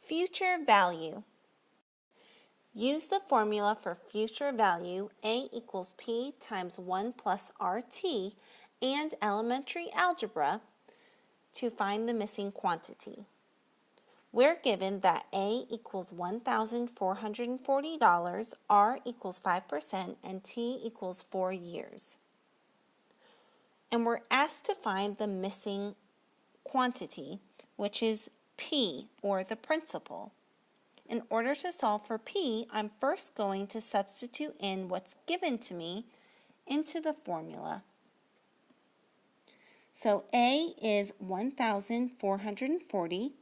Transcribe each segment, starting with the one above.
Future value. Use the formula for future value A equals P times 1 plus RT and elementary algebra to find the missing quantity. We're given that A equals $1,440, R equals 5%, and T equals 4 years. And we're asked to find the missing quantity, which is P, or the principal. In order to solve for P, I'm first going to substitute in what's given to me into the formula. So A is 1,440.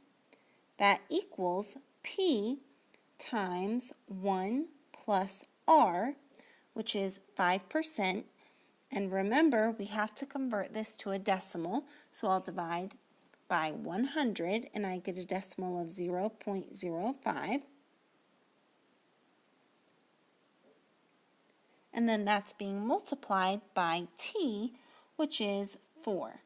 That equals P times 1 plus R, which is 5%. And remember, we have to convert this to a decimal, so I'll divide by 100 and I get a decimal of 0.05. And then that's being multiplied by T, which is 4.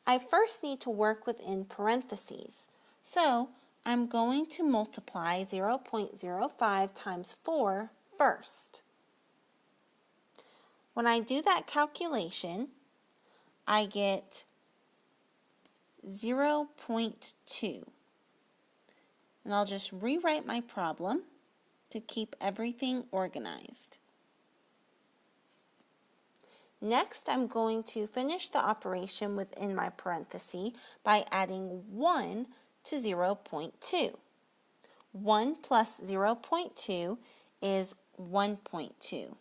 I first need to work within parentheses, so I'm going to multiply 0.05 times 4 first. When I do that calculation, I get 0.2. And I'll just rewrite my problem to keep everything organized. Next, I'm going to finish the operation within my parenthesis by adding 1 to 0.2. 1 plus 0.2 is 1.2.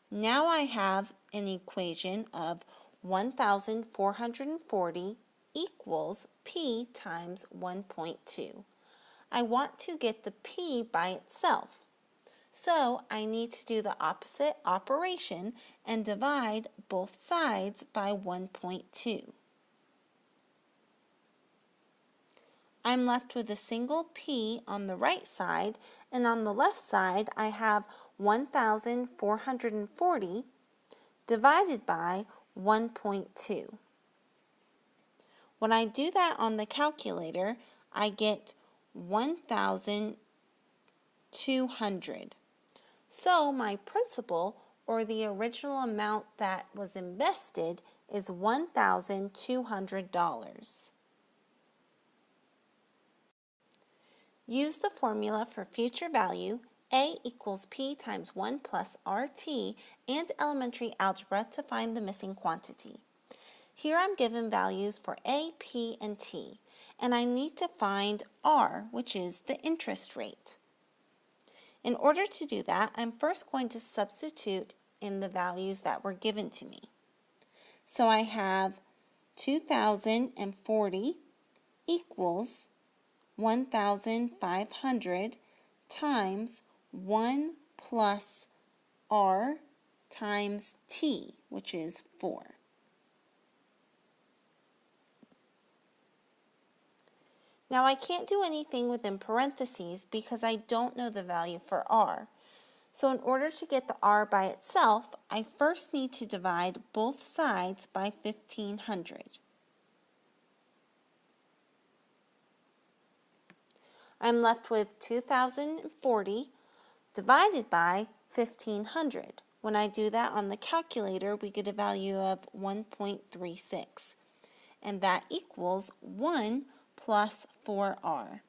Now I have an equation of 1,440 equals P times 1.2. I want to get the P by itself. So I need to do the opposite operation and divide both sides by 1.2. I'm left with a single P on the right side, and on the left side I have 1,440 divided by 1.2. When I do that on the calculator, I get 1,200. So my principal, or the original amount that was invested, is $1,200. Use the formula for future value A equals P times 1 plus RT and elementary algebra to find the missing quantity. Here I'm given values for A, P, and T, and I need to find R, which is the interest rate. In order to do that, I'm first going to substitute in the values that were given to me. So I have 2,040 equals 1,500 times 1 plus R times T, which is 4. Now I can't do anything within parentheses because I don't know the value for R. So in order to get the R by itself, I first need to divide both sides by 1,500. I'm left with 2,040 divided by 1,500. When I do that on the calculator, we get a value of 1.36, and that equals 1 plus 4R.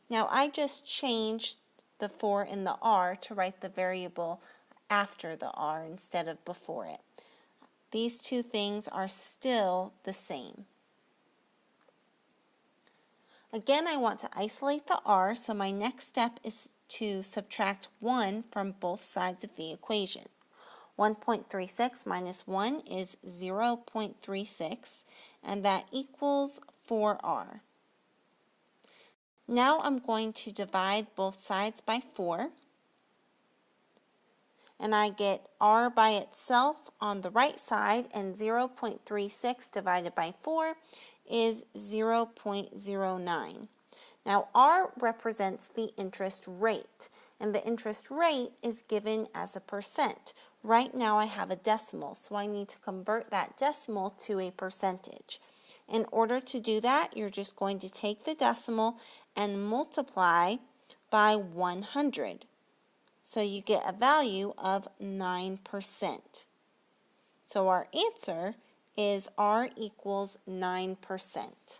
Now I just changed the 4 in the R to write the variable after the R instead of before it. These two things are still the same. Again, I want to isolate the R, so my next step is to subtract 1 from both sides of the equation. 1.36 minus 1 is 0.36, and that equals 4R. Now I'm going to divide both sides by 4, and I get R by itself on the right side, and 0.36 divided by 4 is 0.09. Now R represents the interest rate, and the interest rate is given as a percent. Right now I have a decimal, so I need to convert that decimal to a percentage. In order to do that, you're just going to take the decimal and multiply by 100. So you get a value of 9%. So our answer is R equals 9%.